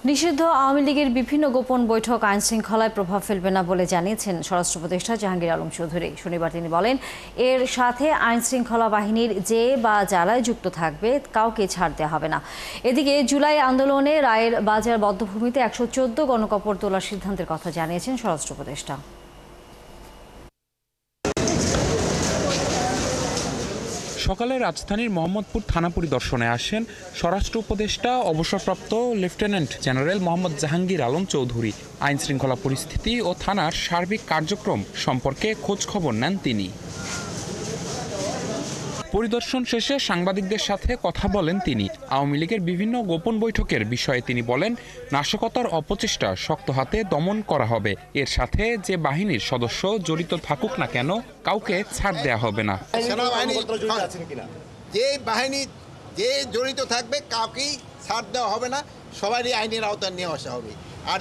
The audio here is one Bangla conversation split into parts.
নিষিদ্ধ আওয়ামী লীগের বিভিন্ন গোপন বৈঠক আইন শৃঙ্খলায় প্রভাব ফেলবে না বলে জানিয়েছেন স্বরাষ্ট্র উপদেষ্টা জাহাঙ্গীর আলম চৌধুরী। শনিবার তিনি বলেন, এর সাথে আইন শৃঙ্খলা বাহিনীর যে বা যারাই যুক্ত থাকবে কাউকে ছাড় দেওয়া হবে না। এদিকে জুলাই আন্দোলনে রায়ের বাজার বধ্যভূমিতে 114 গণকবর তোলার সিদ্ধান্তের কথা জানিয়েছেন স্বরাষ্ট্র উপদেষ্টা। সকালে রাজধানীর মোহাম্মদপুর থানা পরিদর্শনে আসেন স্বরাষ্ট্র উপদেষ্টা অবসরপ্রাপ্ত লেফটেন্যান্ট জেনারেল মোহাম্মদ জাহাঙ্গীর আলম চৌধুরী। আইন শৃঙ্খলা পরিস্থিতি ও থানার সার্বিক কার্যক্রম সম্পর্কে খোঁজ খবর নেন তিনি। পরিদর্শন শেষে সাংবাদিকদের সাথে কথা বলেন তিনি। আওয়ামী লীগের বিভিন্ন গোপন বৈঠকের বিষয়ে তিনি বলেন, নাশকতার অপচেষ্টা শক্ত হাতে দমন করা হবে। এর সাথে যে বাহিনীর সদস্য জড়িত থাকুক না কেন কাউকে ছাড় দেওয়া হবে না। যে বাহিনী যে জড়িত থাকবে কাউকেই ছাড় দেওয়া হবে না, সবারই আইনের আওতায় নিয়ে আসা হবে। আর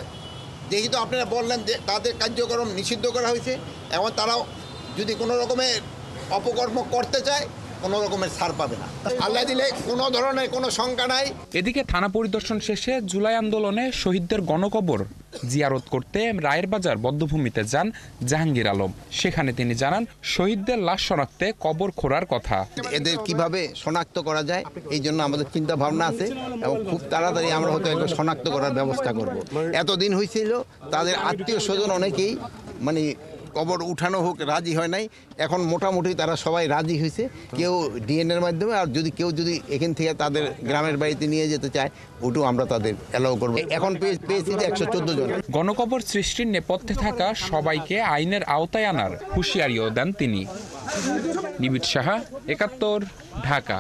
যেহেতু আপনারা বললেন যে তাদের কার্যক্রম নিষিদ্ধ করা হয়েছে, এবং তারাও যদি কোনো রকমের অপকর্ম করতে চায় কোনো রকমের ছাড় পাবে না। আল্লাহ দিলে কোনো ধরনের কোনো শঙ্কা নাই। এদিকে থানা পরিদর্শন শেষে জুলাই আন্দোলনে শহীদদের গণকবর জিয়ারত করতে রায়ের বাজার বধ্যভূমিতে যান জাহাঙ্গীর আলম। সেখানে তিনি জানান, শহীদদের লাশ শনাক্তে কবর খোঁড়ার কথা। এদের কিভাবে শনাক্ত করা যায় এই জন্য আমাদের চিন্তা ভাবনা আছে, এবং খুব তাড়াতাড়ি আমরা হয়তো একটা শনাক্ত করার ব্যবস্থা করব। এতদিন হয়েছিল তাদের আত্মীয় স্বজন অনেকেই মানে কবর উঠানো হোক রাজি হয় নাই, এখন মোটামুটি তারা সবাই রাজি হয়েছে, কেউ ডিএনএর মাধ্যমে, আর কেউ যদি এখান থেকে তাদের গ্রামের বাড়িতে নিয়ে যেতে চায় ওটাও আমরা তাদের অ্যালাউ করবো। এখন পেয়েছি যে 114 জন। গণকবর সৃষ্টির নেপথ্যে থাকা সবাইকে আইনের আওতায় আনার হুঁশিয়ারিও দেন তিনি। নিবিড় সাহা, ৭১, ঢাকা।